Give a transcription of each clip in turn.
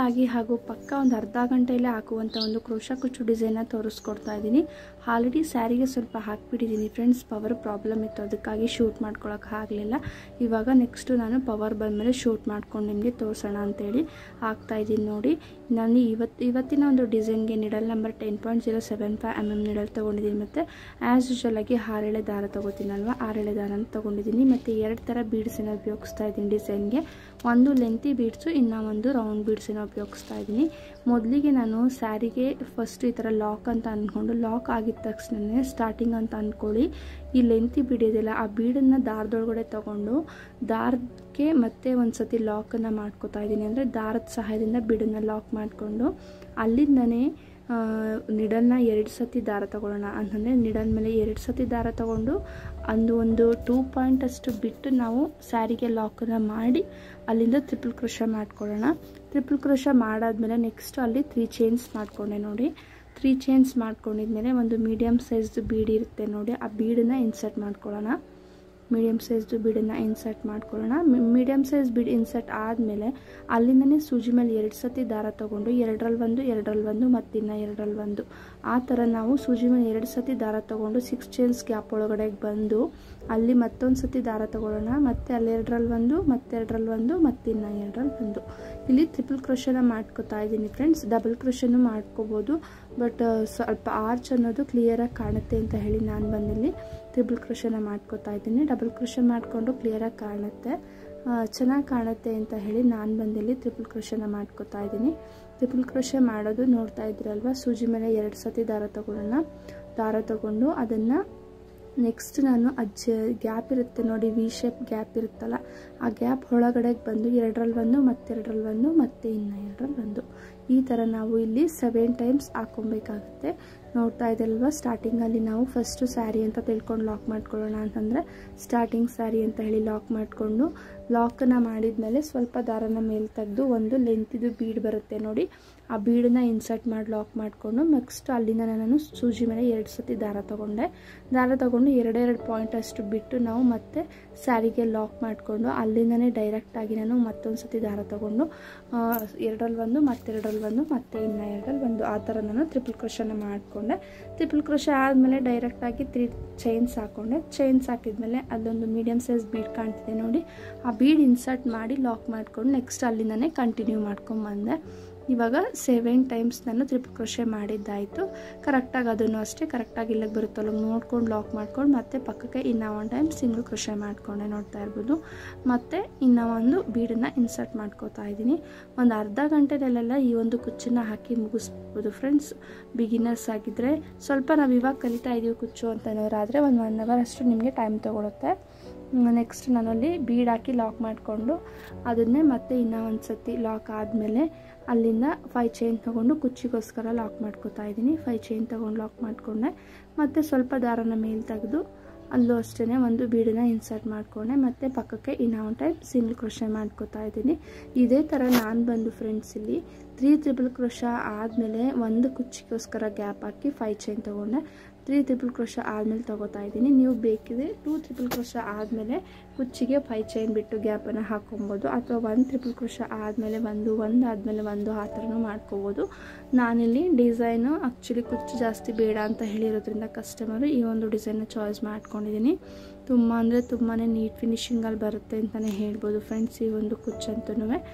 ಆಗಿ ಹಾಗೂ ಪಕ್ಕ ಒಂದು ಅರ್ಧ ಗಂಟೆಯಲ್ಲೇ ಹಾಕುವಂಥ ಒಂದು ಕ್ರೋಶಾ ಕುಚ್ಚು ಡಿಸೈನ್ನ ತೋರಿಸ್ಕೊಡ್ತಾ ಇದ್ದೀನಿ. ಆಲ್ರೆಡಿ ಸ್ಯಾರಿಗೆ ಸ್ವಲ್ಪ ಹಾಕಿಬಿಟ್ಟಿದ್ದೀನಿ ಫ್ರೆಂಡ್ಸ್. ಪವರ್ ಪ್ರಾಬ್ಲಮ್ ಇತ್ತು, ಅದಕ್ಕಾಗಿ ಶೂಟ್ ಮಾಡ್ಕೊಳಕ್ಕೆ ಆಗಲಿಲ್ಲ. ಇವಾಗ ನೆಕ್ಸ್ಟು ನಾನು ಪವರ್ ಬಂದಮೇಲೆ ಶೂಟ್ ಮಾಡ್ಕೊಂಡು ನಿಮಗೆ ತೋರಿಸೋಣ ಅಂತೇಳಿ ಹಾಕ್ತಾಯಿದ್ದೀನಿ. ನೋಡಿ, ನಾನು ಇವತ್ತಿನ ಒಂದು ಡಿಸೈನ್ಗೆ ನಿಡಲ್ ನಂಬರ್ 10.075 mm ನಿಡಲ್ ತೊಗೊಂಡಿದ್ದೀನಿ. ಮತ್ತು ಆ್ಯಸ್ ಯೂಶುವಲ್ ಆಗಿ 6 ಎಳೆ ದಾರ ತೊಗೋತೀನಲ್ವ, 6 ಎಳೆ ದಾರನ ತೊಗೊಂಡಿದ್ದೀನಿ. ಮತ್ತು 2 ಥರ ಬೀಡ್ಸನ್ನು ಉಪಯೋಗಿಸ್ತಾ ಇದ್ದೀನಿ ಡಿಸೈನ್ಗೆ. ಒಂದು ಲೆಂತಿ ಬೀಡ್ಸು, ಇನ್ನೂ ಒಂದು ರೌಂಡ್ ಬೀಡ್ಸನ್ನು ಉಪಯೋಗಿಸ್ತಾ ಇದ್ದೀನಿ. ಮೊದಲಿಗೆ ನಾನು ಸ್ಯಾರಿಗೆ ಫಸ್ಟ್ ಈ ಥರ ಲಾಕ್ ಅಂತ ಅಂದ್ಕೊಂಡು, ಲಾಕ್ ಆಗಿದ ತಕ್ಷಣ ಸ್ಟಾರ್ಟಿಂಗ್ ಅಂತ ಅಂದ್ಕೊಳ್ಳಿ, ಈ ಲೆಂತಿ ಬೀಡ್ ಇದೆಯಲ್ಲ ಆ ಬೀಡನ್ನು ದಾರದೊಳಗಡೆ ತೊಗೊಂಡು ದಾರಕ್ಕೆ ಮತ್ತೆ ಒಂದು ಸತಿ ಲಾಕನ್ನು ಮಾಡ್ಕೋತಾ ಇದ್ದೀನಿ. ಅಂದರೆ ದಾರದ ಸಹಾಯದಿಂದ ಬೀಡನ್ನು ಲಾಕ್ ಮಾಡಿಕೊಂಡು ಅಲ್ಲಿಂದನೇ ನಿಡಲ್ನ 2 ಸತಿ ದಾರ ತೊಗೊಳ್ಳೋಣ. ಅಂತಂದರೆ ನಿಡಲ್ ಮೇಲೆ 2 ಸತಿ ದಾರ ತೊಗೊಂಡು ಒಂದು 2 ಪಾಯಿಂಟ್ ಅಷ್ಟು ಬಿಟ್ಟು ನಾವು ಸ್ಯಾರಿಗೆ ಲಾಕನ್ನು ಮಾಡಿ ಅಲ್ಲಿಂದ ಟ್ರಿಪಲ್ ಕ್ರೋಶಾ ಮಾಡ್ಕೊಳ್ಳೋಣ. ಟ್ರಿಪಲ್ ಕ್ರೋಶಾ ಮಾಡಾದ್ಮೇಲೆ ನೆಕ್ಸ್ಟ್ ಅಲ್ಲಿ 3 ಚೈನ್ಸ್ ಮಾಡ್ಕೊಂಡೆ. ನೋಡಿ, 3 ಚೈನ್ಸ್ ಮಾಡ್ಕೊಂಡಿದ್ಮೇಲೆ ಒಂದು ಮೀಡಿಯಮ್ ಸೈಜ್ದು ಬೀಡ್ ಇರುತ್ತೆ ನೋಡಿ, ಆ ಬೀಡನ್ನು ಇನ್ಸರ್ಟ್ ಮಾಡ್ಕೊಳ್ಳೋಣ. ಮೀಡಿಯಮ್ ಸೈಜ್ದು ಬೀಡನ್ನು ಇನ್ಸರ್ಟ್ ಮಾಡ್ಕೊಳ್ಳೋಣ. ಮೀಡಿಯಮ್ ಸೈಜ್ ಬೀಡ್ ಇನ್ಸರ್ಟ್ ಆದಮೇಲೆ ಅಲ್ಲಿಂದನೇ ಸೂಜಿ ಮೇಲೆ 2 ಸತಿ ದಾರ ತೊಗೊಂಡು 2ರಲ್ಲಿ 1 ಮತ್ತು ಇನ್ನು 2ರಲ್ಲಿ 1 ಆ ಥರ ನಾವು ಸೂಜಿ ಮೇಲೆ 2 ಸತಿ ದಾರ ತೊಗೊಂಡು 6 ಚೈನ್ಸ್ ಗ್ಯಾಪ್ ಒಳಗಡೆ ಬಂದು ಅಲ್ಲಿ ಮತ್ತೊಂದು ಸತಿ ದಾರ ತೊಗೊಳ್ಳೋಣ. ಮತ್ತು ಅಲ್ಲಿ 2ರಲ್ಲಿ 1 ಮತ್ತು 2ರಲ್ಲಿ 1 ಮತ್ತು ಇನ್ನು 2ರಲ್ಲಿ 1 ಇಲ್ಲಿ ಟ್ರಿಪಲ್ ಕ್ರೋಶಾನ ಮಾಡ್ಕೋತಾ ಇದ್ದೀನಿ ಫ್ರೆಂಡ್ಸ್. ಡಬಲ್ ಕ್ರೋಶಾನು ಮಾಡ್ಕೋಬೋದು, ಬಟ್ ಸ್ವಲ್ಪ ಆರ್ಚ್ ಅನ್ನೋದು ಕ್ಲಿಯರಾಗಿ ಕಾಣುತ್ತೆ ಅಂತ ಹೇಳಿ ನಾನು ಬಂದಿಲ್ಲಿ ಟ್ರಿಪಲ್ ಕ್ರೋಶಾನ ಮಾಡ್ಕೋತಾ ಇದ್ದೀನಿ. ಡಬಲ್ ಕ್ರೋಶಾ ಮಾಡಿಕೊಂಡು ಕ್ಲಿಯರಾಗಿ ಕಾಣುತ್ತೆ, ಚೆನ್ನಾಗಿ ಕಾಣುತ್ತೆ ಅಂತ ಹೇಳಿ ನಾನು ಬಂದಿಲ್ಲಿ ಟ್ರಿಪಲ್ ಕ್ರೋಶಾನ ಮಾಡ್ಕೋತಾ ಇದ್ದೀನಿ. ಟ್ರಿಪಲ್ ಕ್ರೋಶಾ ಮಾಡೋದು ನೋಡ್ತಾ ಇದ್ರಲ್ವ, ಸೂಜಿ ಮೇಲೆ 2 ಸತಿ ದಾರ ತೊಗೊಳ್ಳೋಣ. ದಾರ ತೊಗೊಂಡು ಅದನ್ನು ನೆಕ್ಸ್ಟ್ ನಾನು ಗ್ಯಾಪ್ ಇರುತ್ತೆ ನೋಡಿ, ವಿ ಶೇಪ್ ಗ್ಯಾಪ್ ಇರುತ್ತಲ್ಲ, ಆ ಗ್ಯಾಪ್ ಒಳಗಡೆಗೆ ಬಂದು 2ರಲ್ಲಿ 1 ಮತ್ತು 2ರಲ್ಲಿ 1 ಮತ್ತು ಇನ್ನು 2ರಲ್ಲಿ 1 ಈ ಥರ ನಾವು ಇಲ್ಲಿ 7 ಟೈಮ್ಸ್ ಹಾಕ್ಕೊಬೇಕಾಗುತ್ತೆ. ನೋಡ್ತಾ ಇದ್ದಲ್ವ, ಸ್ಟಾರ್ಟಿಂಗಲ್ಲಿ ನಾವು ಫಸ್ಟು ಸ್ಯಾರಿ ಅಂತ ತಿಳ್ಕೊಂಡು ಲಾಕ್ ಮಾಡ್ಕೊಳ್ಳೋಣ. ಅಂತಂದರೆ ಸ್ಟಾರ್ಟಿಂಗ್ ಸ್ಯಾರಿ ಅಂತ ಹೇಳಿ ಲಾಕ್ ಮಾಡಿಕೊಂಡು ಲಾಕನ್ನು ಮಾಡಿದ್ಮೇಲೆ ಸ್ವಲ್ಪ ದಾರನ ಮೇಲೆ ತೆಗೆದು ಒಂದು ಲೆಂತಿದು ಬೀಡ್ ಬರುತ್ತೆ ನೋಡಿ, ಆ ಬೀಡನ್ನ ಇನ್ಸರ್ಟ್ ಮಾಡಿ ಲಾಕ್ ಮಾಡಿಕೊಂಡು ನೆಕ್ಸ್ಟ್ ಅಲ್ಲಿಂದ ನಾನು ಸೂಜಿ ಮೇಲೆ 2 ಸತಿ ದಾರ ತೊಗೊಂಡು 2 ಪಾಯಿಂಟ್ ಅಷ್ಟು ಬಿಟ್ಟು ನಾವು ಮತ್ತೆ ಸ್ಯಾರಿಗೆ ಲಾಕ್ ಮಾಡಿಕೊಂಡು ಅಲ್ಲಿಂದನೇ ಡೈರೆಕ್ಟಾಗಿ ನಾನು ಮತ್ತೊಂದು ಸತಿ ದಾರ ತೊಗೊಂಡು 2ರಲ್ಲಿ 1 ಮತ್ತು 2ರಲ್ಲಿ 1 ಮತ್ತು ಇನ್ನು 2ರಲ್ಲಿ 1 ಆ ಥರ ನಾನು ಟ್ರಿಪಲ್ ಕ್ರೋಶಾನ ಮಾಡಿಕೊಂಡೆ. ಟ್ರಿಪಲ್ ಕ್ರೋಶಾ ಆದಮೇಲೆ ಡೈರೆಕ್ಟಾಗಿ 3 ಚೈನ್ಸ್ ಹಾಕ್ಕೊಂಡೆ. ಚೈನ್ಸ್ ಹಾಕಿದ್ಮೇಲೆ ಅಲ್ಲೊಂದು ಮೀಡಿಯಮ್ ಸೈಜ್ ಬೀಡ್ ಕಾಣ್ತಿದೆ ನೋಡಿ, ಆ ಬೀಡ್ ಇನ್ಸರ್ಟ್ ಮಾಡಿ ಲಾಕ್ ಮಾಡಿಕೊಂಡು ನೆಕ್ಸ್ಟ್ ಅಲ್ಲಿಂದನೇ ಕಂಟಿನ್ಯೂ ಮಾಡ್ಕೊಂಬಂದೆ. ಇವಾಗ 7 ಟೈಮ್ಸ್ ನಾನು ಟ್ರಿಪಲ್ ಕ್ರೋಶೆ ಮಾಡಿದ್ದಾಯಿತು. ಕರೆಕ್ಟಾಗಿ ಅದನ್ನು ಅಷ್ಟೇ ಕರೆಕ್ಟಾಗಿ ಇಲ್ಲಿಗೆ ಬರುತ್ತಲ್ಲ ನೋಡ್ಕೊಂಡು ಲಾಕ್ ಮಾಡ್ಕೊಂಡು ಮತ್ತೆ ಪಕ್ಕಕ್ಕೆ ಇನ್ನೂ 1 ಟೈಮ್ ಸಿಂಗಲ್ ಕ್ರೋಶೆ ಮಾಡಿಕೊಂಡೆ, ನೋಡ್ತಾ ಇರ್ಬೋದು. ಮತ್ತು ಇನ್ನೂ ಒಂದು ಬೀಡನ್ನು ಇನ್ಸರ್ಟ್ ಮಾಡ್ಕೋತಾ ಇದ್ದೀನಿ. ಒಂದು ಅರ್ಧ ಗಂಟೆದಲ್ಲೆಲ್ಲ ಈ ಒಂದು ಕುಚ್ಚನ್ನು ಹಾಕಿ ಮುಗಿಸ್ಬೋದು ಫ್ರೆಂಡ್ಸ್. ಬಿಗಿನರ್ಸ್ ಆಗಿದ್ದರೆ ಸ್ವಲ್ಪ ನಾವು ಇವಾಗ ಕಲಿತಾ ಇದ್ದೀವಿ ಕುಚ್ಚು ಅಂತನೋರಾದರೆ ಒಂದು 1 ಅವರ್ ಅಷ್ಟು ನಿಮಗೆ ಟೈಮ್ ತೊಗೊಳುತ್ತೆ. ನೆಕ್ಸ್ಟ್ ನಾನಲ್ಲಿ ಬೀಡ್ ಹಾಕಿ ಲಾಕ್ ಮಾಡಿಕೊಂಡು ಅದನ್ನೇ ಮತ್ತೆ ಇನ್ನೂ ಒಂದು ಸತಿ ಲಾಕ್ ಆದಮೇಲೆ ಅಲ್ಲಿಂದ 5 ಚೈನ್ ತೊಗೊಂಡು ಕುಚ್ಚಿಗೋಸ್ಕರ ಲಾಕ್ ಮಾಡ್ಕೋತಾ ಇದ್ದೀನಿ. 5 ಚೈನ್ ತೊಗೊಂಡು ಲಾಕ್ ಮಾಡಿಕೊಂಡೆ. ಮತ್ತು ಸ್ವಲ್ಪ ದಾರನ ಮೇಲೆ ತೆಗೆದು ಅಲ್ಲೂ ಅಷ್ಟೇ ಒಂದು ಬೀಡನ್ನ ಇನ್ಸರ್ಟ್ ಮಾಡಿಕೊಂಡೆ. ಮತ್ತು ಪಕ್ಕಕ್ಕೆ ಇನ್ನೂ 1 ಟೈಮ್ ಸಿಂಗಲ್ ಕ್ರೋಶೆ ಮಾಡ್ಕೋತಾ ಇದ್ದೀನಿ. ಇದೇ ಥರ ನಾನು ಬಂದು ಫ್ರೆಂಡ್ಸ್ ಇಲ್ಲಿ 3 ಟ್ರಿಪಲ್ ಕ್ರೋಶಾ ಆದಮೇಲೆ ಒಂದು ಕುಚ್ಚಿಗೋಸ್ಕರ ಗ್ಯಾಪ್ ಹಾಕಿ 5 ಚೈನ್ ತೊಗೊಂಡೆ. 3 ಟ್ರಿಪಲ್ ಕ್ರೋಶಾ ಆದಮೇಲೆ ತೊಗೋತಾ ಇದ್ದೀನಿ. ನೀವು ಬೇಕಿದೆ 2 ಟ್ರಿಪಲ್ ಕ್ರೋಶಾ ಆದಮೇಲೆ ಕುಚ್ಚಿಗೆ 5 ಚೈನ್ ಬಿಟ್ಟು ಗ್ಯಾಪನ್ನು ಹಾಕ್ಕೊಬೋದು, ಅಥವಾ 1 ಟ್ರಿಪಲ್ ಕ್ರೋಶಾ ಆದಮೇಲೆ ಒಂದು ಆದಮೇಲೆ ಒಂದು ಆ ಥರನೂ ಮಾಡ್ಕೋಬೋದು. ನಾನಿಲ್ಲಿ ಡಿಸೈನು ಆ್ಯಕ್ಚುಲಿ ಕುಚ್ಚು ಜಾಸ್ತಿ ಬೇಡ ಅಂತ ಹೇಳಿರೋದ್ರಿಂದ ಕಸ್ಟಮರು ಈ ಒಂದು ಡಿಸೈನ್ನ ಚಾಯ್ಸ್ ಮಾಡ್ಕೊಂಡಿದ್ದೀನಿ. ತುಂಬ ಅಂದರೆ ತುಂಬಾ ನೀಟ್ ಫಿನಿಶಿಂಗಲ್ಲಿ ಬರುತ್ತೆ ಅಂತಲೇ ಹೇಳ್ಬೋದು ಫ್ರೆಂಡ್ಸ್ ಈ ಒಂದು ಕುಚ್ಚಂತೂ.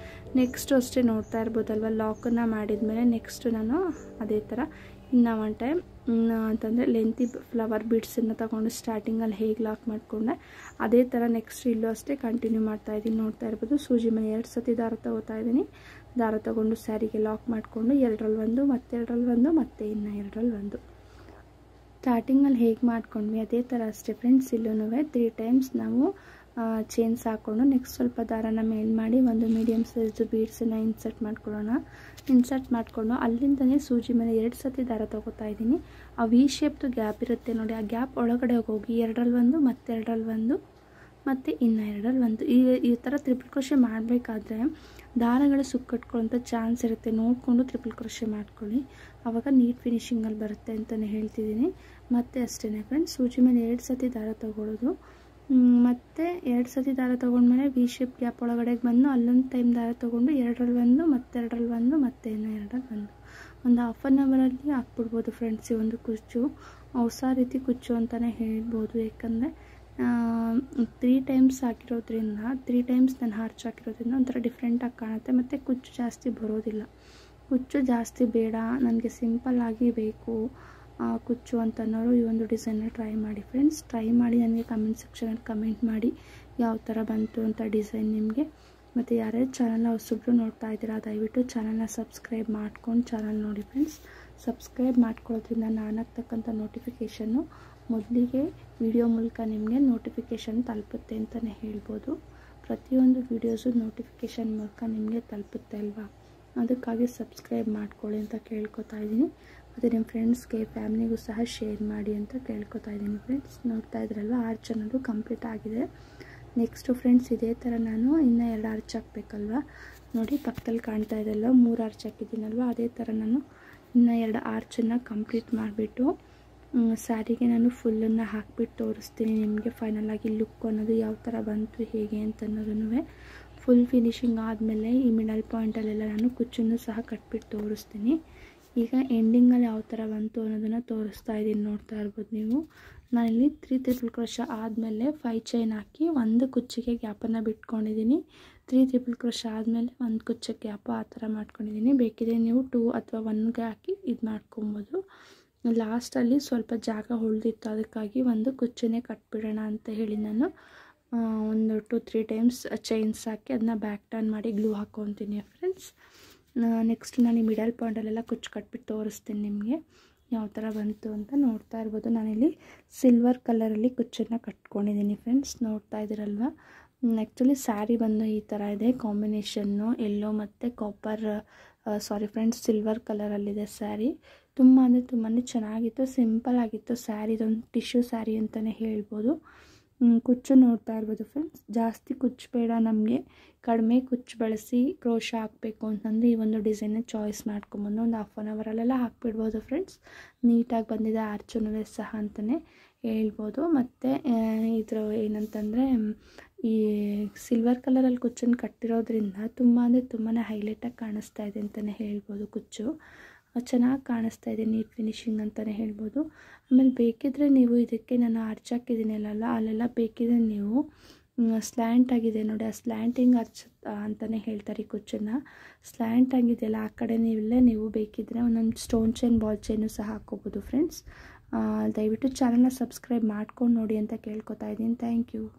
ನೆಕ್ಸ್ಟು ಅಷ್ಟೇ ನೋಡ್ತಾ ಇರ್ಬೋದಲ್ವ, ಲಾಕನ್ನು ಮಾಡಿದ್ಮೇಲೆ ನೆಕ್ಸ್ಟು ನಾನು ಅದೇ ಥರ ಇನ್ನೂ 1 ಟೈಮ್ ಅಂತಂದರೆ ಲೆಂತಿ ಫ್ಲವರ್ ಬೀಡ್ಸನ್ನು ತಗೊಂಡು ಸ್ಟಾರ್ಟಿಂಗಲ್ಲಿ ಹೇಗೆ ಲಾಕ್ ಮಾಡಿಕೊಂಡೆ ಅದೇ ಥರ ನೆಕ್ಸ್ಟ್ ಇಲ್ಲೂ ಅಷ್ಟೇ ಕಂಟಿನ್ಯೂ ಮಾಡ್ತಾಯಿದ್ದೀನಿ. ನೋಡ್ತಾ ಇರ್ಬೋದು, ಸೂಜಿ ಮೇಲೆ 2 ಸತಿ ದಾರ ತೊಗೋತಾ ಇದ್ದೀನಿ. ದಾರ ತೊಗೊಂಡು ಸ್ಯಾರಿಗೆ ಲಾಕ್ ಮಾಡಿಕೊಂಡು 2ರಲ್ಲಿ 1 ಮತ್ತು 2ರಲ್ಲಿ 1 ಮತ್ತು ಇನ್ನು 2ರಲ್ಲಿ 1 ಸ್ಟಾರ್ಟಿಂಗಲ್ಲಿ ಹೇಗೆ ಮಾಡ್ಕೊಂಡ್ವಿ ಅದೇ ಥರ ಅಷ್ಟೇ ಫ್ರೆಂಡ್ಸ್. ಇಲ್ಲೂ 3 ಟೈಮ್ಸ್ ನಾವು ಚೈನ್ಸ್ ಹಾಕ್ಕೊಂಡು ನೆಕ್ಸ್ಟ್ ಸ್ವಲ್ಪ ದಾರನ ಮೇಲ್ ಮಾಡಿ ಒಂದು ಮೀಡಿಯಮ್ ಸೈಜು ಬೀಡ್ಸನ್ನು ಇನ್ಸರ್ಟ್ ಮಾಡ್ಕೊಳ್ಳೋಣ. ಇನ್ಸರ್ಟ್ ಮಾಡಿಕೊಂಡು ಅಲ್ಲಿಂದನೇ ಸೂಜಿ ಮೇಲೆ 2 ಸತಿ ದಾರ ತೊಗೋತಾ ಇದ್ದೀನಿ. ಆ ವಿ ಶೇಪ್ದು ಗ್ಯಾಪ್ ಇರುತ್ತೆ ನೋಡಿ, ಆ ಗ್ಯಾಪ್ ಒಳಗಡೆ ಹೋಗಿ 2ರಲ್ಲಿ 1 ಮತ್ತು 2ರಲ್ಲಿ 1 ಮತ್ತು ಇನ್ನು 2ರಲ್ಲಿ 1 ಈ ಥರ ಟ್ರಿಪಲ್ ಕ್ರೋಶೆ ಮಾಡಬೇಕಾದ್ರೆ ದಾರಗಳು ಸುಕ್ಕಟ್ಕೊಳ್ಳೋಂಥ ಚಾನ್ಸ್ ಇರುತ್ತೆ. ನೋಡಿಕೊಂಡು ಟ್ರಿಪಲ್ ಕ್ರೋಶೆ ಮಾಡ್ಕೊಳ್ಳಿ, ಆವಾಗ ನೀಟ್ ಫಿನಿಶಿಂಗಲ್ಲಿ ಬರುತ್ತೆ ಅಂತಲೇ ಹೇಳ್ತಿದ್ದೀನಿ. ಮತ್ತು ಅಷ್ಟೇ ಫ್ರೆಂಡ್ಸ್, ಸೂಜಿ ಮೇಲೆ 2 ಸತಿ ದಾರ ತೊಗೊಳ್ಳೋದು. ಮತ್ತು 2 ಸತಿ ದಾರ ತೊಗೊಂಡ್ಮೇಲೆ ವಿ ಶೇಪ್ ಗ್ಯಾಪ್ ಒಳಗಡೆಗೆ ಬಂದು ಅಲ್ಲೊಂದು ಟೈಮ್ ದಾರ ತೊಗೊಂಡು 2ರಲ್ಲಿ ಒಂದು ಮತ್ತೆ 2ರಲ್ಲಿ ಒಂದು ಮತ್ತೆ ಇನ್ನೂ 2ರಲ್ಲಿ ಒಂದು ಹಾಫ್ ಆನ್ ಅವರಲ್ಲಿ ಹಾಕ್ಬಿಡ್ಬೋದು ಫ್ರೆಂಡ್ಸ್. ಈ ಒಂದು ಕುಚ್ಚು ಹೊಸ ರೀತಿ ಕುಚ್ಚು ಅಂತಲೇ ಹೇಳ್ಬೋದು. ಯಾಕಂದರೆ 3 ಟೈಮ್ಸ್ ಹಾಕಿರೋದ್ರಿಂದ 3 ಟೈಮ್ಸ್ ನಾನು ಹಾರ್ಚ್ ಹಾಕಿರೋದ್ರಿಂದ ಒಂಥರ ಡಿಫ್ರೆಂಟಾಗಿ ಕಾಣುತ್ತೆ ಮತ್ತು ಕುಚ್ಚು ಜಾಸ್ತಿ ಬರೋದಿಲ್ಲ. ಕುಚ್ಚು ಜಾಸ್ತಿ ಬೇಡ, ನನಗೆ ಸಿಂಪಲ್ಲಾಗಿ ಬೇಕು ಕುಚ್ಚು ಅಂತನೋರು ಈ ಒಂದು ಡಿಸೈನ್ನ ಟ್ರೈ ಮಾಡಿ ಫ್ರೆಂಡ್ಸ್. ಟ್ರೈ ಮಾಡಿ ನನಗೆ ಕಮೆಂಟ್ ಸೆಕ್ಷನಲ್ಲಿ ಕಮೆಂಟ್ ಮಾಡಿ ಯಾವ ಥರ ಬಂತು ಅಂತ ಡಿಸೈನ್ ನಿಮಗೆ. ಮತ್ತು ಯಾರ್ಯಾರು ಚಾನಲ್ನ ಹೊಸಬ್ರು ನೋಡ್ತಾ ಇದ್ದೀರಾ ದಯವಿಟ್ಟು ಚಾನಲ್ನ ಸಬ್ಸ್ಕ್ರೈಬ್ ಮಾಡ್ಕೊಂಡು ಚಾನಲ್ ನೋಡಿ ಫ್ರೆಂಡ್ಸ್. ಸಬ್ಸ್ಕ್ರೈಬ್ ಮಾಡ್ಕೊಳ್ಳೋದ್ರಿಂದ ನಾನು ಹಾಕ್ತಕ್ಕಂಥ ನೋಟಿಫಿಕೇಷನ್ನು ಮೊದಲಿಗೆ ವಿಡಿಯೋ ಮೂಲಕ ನಿಮಗೆ ನೋಟಿಫಿಕೇಷನ್ ತಲುಪುತ್ತೆ ಅಂತಲೇ ಹೇಳ್ಬೋದು. ಪ್ರತಿಯೊಂದು ವೀಡಿಯೋಸು ನೋಟಿಫಿಕೇಷನ್ ಮೂಲಕ ನಿಮಗೆ ತಲುಪುತ್ತೆ ಅಲ್ವಾ, ಅದಕ್ಕಾಗಿ ಸಬ್ಸ್ಕ್ರೈಬ್ ಮಾಡ್ಕೊಳ್ಳಿ ಅಂತ ಕೇಳ್ಕೊತಾ ಇದ್ದೀನಿ. ಮತ್ತು ನಿಮ್ಮ ಫ್ರೆಂಡ್ಸ್ಗೆ ಫ್ಯಾಮಿಲಿಗೂ ಸಹ ಶೇರ್ ಮಾಡಿ ಅಂತ ಕೇಳ್ಕೊತಾ ಇದ್ದೀನಿ ಫ್ರೆಂಡ್ಸ್. ನೋಡ್ತಾ ಇದ್ರಲ್ವ ಆರ್ಚ್ ಅನ್ನೋದು ಕಂಪ್ಲೀಟ್ ಆಗಿದೆ. ನೆಕ್ಸ್ಟು ಫ್ರೆಂಡ್ಸ್ ಇದೇ ಥರ ನಾನು ಇನ್ನೂ 2 ಆರ್ಚ್ ಹಾಕಬೇಕಲ್ವ. ನೋಡಿ ಪಕ್ಕದಲ್ಲಿ ಕಾಣ್ತಾ ಇದೆಯಲ್ವ 3 ಆರ್ಚ್ ಹಾಕಿದ್ದೀನಲ್ವ, ಅದೇ ಥರ ನಾನು ಇನ್ನೂ 2 ಆರ್ಚನ್ನು ಕಂಪ್ಲೀಟ್ ಮಾಡಿಬಿಟ್ಟು ಸ್ಯಾರಿಗೆ ನಾನು ಫುಲ್ಲನ್ನು ಹಾಕಿಬಿಟ್ಟು ತೋರಿಸ್ತೀನಿ ನಿಮಗೆ ಫೈನಲಾಗಿ ಲುಕ್ ಅನ್ನೋದು ಯಾವ ಥರ ಬಂತು ಹೇಗೆ ಅಂತ ಅನ್ನೋದನ್ನು. ಫುಲ್ ಫಿನಿಶಿಂಗ್ ಆದಮೇಲೆ ಈ ಮಿಡಲ್ ಪಾಯಿಂಟಲ್ಲೆಲ್ಲ ನಾನು ಕುಚ್ಚನ್ನು ಸಹ ಕಟ್ಬಿಟ್ಟು ತೋರಿಸ್ತೀನಿ. ಈಗ ಎಂಡಿಂಗಲ್ಲಿ ಯಾವ ಥರ ಬಂತು ಅನ್ನೋದನ್ನು ತೋರಿಸ್ತಾ ಇದ್ದೀನಿ, ನೋಡ್ತಾ ಇರ್ಬೋದು ನೀವು. ನಾನಿಲ್ಲಿ 3 ಟ್ರಿಪಲ್ ಕ್ರೋಶ ಆದಮೇಲೆ 5 ಚೈನ್ ಹಾಕಿ 1 ಕುಚ್ಚಿಗೆ ಗ್ಯಾಪನ್ನು ಬಿಟ್ಕೊಂಡಿದ್ದೀನಿ. 3 ಟ್ರಿಪಲ್ ಕ್ರೋಶ ಆದಮೇಲೆ 1 ಕುಚ್ಚಿಗೆ ಗ್ಯಾಪು ಆ ಥರ ಮಾಡ್ಕೊಂಡಿದ್ದೀನಿ. ಬೇಕಿದ್ರೆ ನೀವು 2 ಅಥವಾ 1ಗೆ ಹಾಕಿ ಇದು ಮಾಡ್ಕೊಬೋದು. ಲಾಸ್ಟಲ್ಲಿ ಸ್ವಲ್ಪ ಜಾಗ ಉಳಿದಿತ್ತು, ಅದಕ್ಕಾಗಿ 1 ಕುಚ್ಚನ್ನೇ ಕಟ್ಬಿಡೋಣ ಅಂತ ಹೇಳಿ ನಾನು ಒಂದು 2-3 ಟೈಮ್ಸ್ ಚೈನ್ಸ್ ಹಾಕಿ ಅದನ್ನ ಬ್ಯಾಕ್ ಟರ್ನ್ ಮಾಡಿ ಗ್ಲೂ ಹಾಕ್ಕೊತೀನಿ ಫ್ರೆಂಡ್ಸ್. ನೆಕ್ಸ್ಟ್ ನಾನು ಈ ಮಿಡಲ್ ಪಾಯಿಂಟಲ್ಲೆಲ್ಲ ಕುಚ್ಚು ಕಟ್ಬಿಟ್ಟು ತೋರಿಸ್ತೀನಿ ನಿಮಗೆ ಯಾವ ಥರ ಬಂತು ಅಂತ. ನೋಡ್ತಾ ಇರ್ಬೋದು ನಾನಿಲ್ಲಿ ಸಿಲ್ವರ್ ಕಲರಲ್ಲಿ ಕುಚ್ಚನ್ನು ಕಟ್ಕೊಂಡಿದ್ದೀನಿ ಫ್ರೆಂಡ್ಸ್, ನೋಡ್ತಾ ಇದ್ದೀರಲ್ವ. ಆ್ಯಕ್ಚುಲಿ ಸ್ಯಾರಿ ಬಂದು ಈ ಥರ ಇದೆ ಕಾಂಬಿನೇಷನ್ನು, ಎಲ್ಲೋ ಮತ್ತು ಕಾಪರ್ ಸಾರಿ ಫ್ರೆಂಡ್ಸ್ ಸಿಲ್ವರ್ ಕಲರಲ್ಲಿದೆ ಸ್ಯಾರಿ. ತುಂಬ ಅಂದರೆ ತುಂಬಾ ಚೆನ್ನಾಗಿತ್ತು, ಸಿಂಪಲ್ ಆಗಿತ್ತು ಸ್ಯಾರಿ. ಇದೊಂದು ಟಿಶ್ಯೂ ಸ್ಯಾರಿ ಅಂತಲೇ ಹೇಳ್ಬೋದು. ಕುಚ್ಚು ನೋಡ್ತಾ ಇರ್ಬೋದು ಫ್ರೆಂಡ್ಸ್, ಜಾಸ್ತಿ ಕುಚ್ಚು ಬೇಡ ನಮಗೆ, ಕಡಿಮೆ ಕುಚ್ಚು ಬಳಸಿ ಕ್ರೋಶ ಹಾಕಬೇಕು ಅಂತಂದರೆ ಈ ಒಂದು ಡಿಸೈನ್ನ ಚಾಯ್ಸ್ ಮಾಡ್ಕೊಂಬಂದು ಒಂದು ಹಾಫ್ ಆನ್ ಅವರಲ್ಲೆಲ್ಲ ಹಾಕ್ಬಿಡ್ಬೋದು ಫ್ರೆಂಡ್ಸ್. ನೀಟಾಗಿ ಬಂದಿದೆ ಆರ್ಚುನೂ ಸಹ ಅಂತಲೇ ಹೇಳ್ಬೋದು. ಮತ್ತು ಇದ್ರ ಏನಂತಂದರೆ ಈ ಸಿಲ್ವರ್ ಕಲರಲ್ಲಿ ಕುಚ್ಚನ್ನು ಕಟ್ಟಿರೋದ್ರಿಂದ ತುಂಬ ಅಂದರೆ ತುಂಬಾ ಹೈಲೈಟಾಗಿ ಕಾಣಿಸ್ತಾ ಇದೆ ಅಂತಲೇ ಹೇಳ್ಬೋದು. ಕುಚ್ಚು ಚೆನ್ನಾಗಿ ಕಾಣಿಸ್ತಾ ಇದೆ, ನೀಟ್ ಫಿನಿಶಿಂಗ್ ಅಂತಲೇ ಹೇಳ್ಬೋದು. ಆಮೇಲೆ ಬೇಕಿದ್ದರೆ ನೀವು ಇದಕ್ಕೆ ನಾನು ಆರ್ಚ್ ಹಾಕಿದ್ದೀನಲ್ಲ ಅಲ್ಲೆಲ್ಲ ಬೇಕಿದ್ರೆ ನೀವು ಸ್ಲ್ಯಾಂಟ್ ಆಗಿದೆ ನೋಡಿ, ಆ ಸ್ಲ್ಯಾಂಟಿಂಗ್ ಆರ್ಚ್ ಅಂತಲೇ ಹೇಳ್ತಾರೆ ಈ ಕುಚ್ಚನ್ನು. ಸ್ಲ್ಯಾಂಟ್ ಆಗಿದೆಯಲ್ಲ ಆ ಕಡೆ ನೀವು ಬೇಕಿದ್ದರೆ ಒಂದೊಂದು ಸ್ಟೋನ್ ಚೈನ್ ಬಾಲ್ ಚೈನು ಸಹ ಹಾಕ್ಕೋಬೋದು ಫ್ರೆಂಡ್ಸ್. ದಯವಿಟ್ಟು ಚಾನಲ್ನ ಸಬ್ಸ್ಕ್ರೈಬ್ ಮಾಡ್ಕೊಂಡು ನೋಡಿ ಅಂತ ಕೇಳ್ಕೊತಾ ಇದ್ದೀನಿ. Thank you.